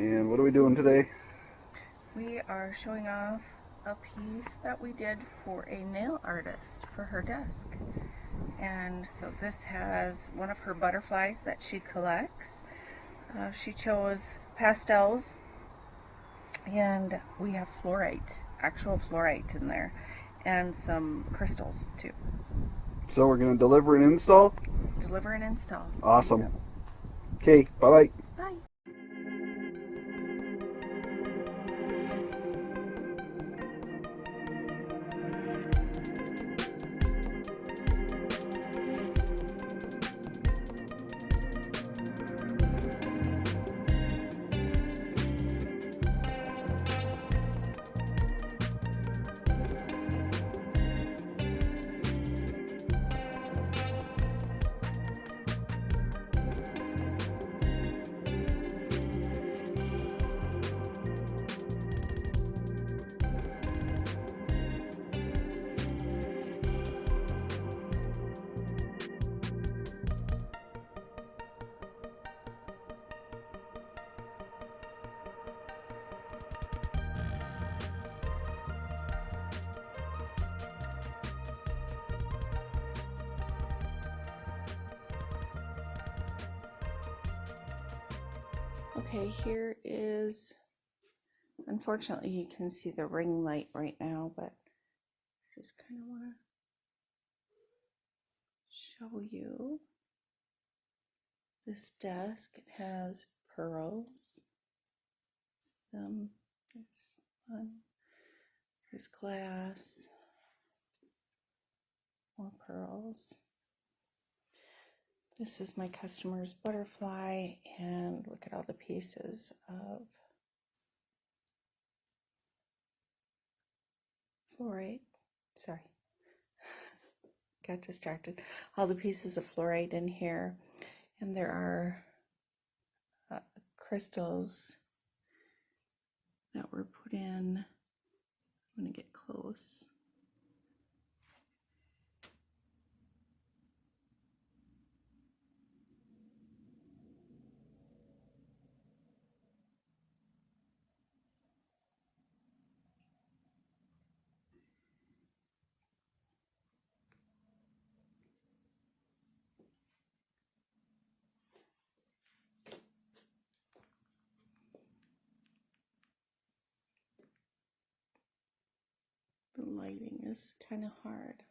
And what are we doing today? We are showing off a piece that we did for a nail artist for her desk. And so this has one of her butterflies that she collects. She chose pastels, and we have fluorite, actual fluorite in there, and some crystals too. So we're going to deliver and install? Deliver and install. Awesome. Okay, bye-bye. Bye. Okay, here is, unfortunately you can see the ring light right now, but I just kind of want to show you this desk. It has pearls. There's one, there's glass, more pearls. This is my customer's butterfly, and look at all the pieces of fluorite. Sorry, got distracted. All the pieces of fluorite in here, and there are crystals that were put in. I'm going to get close. The lighting is kind of hard.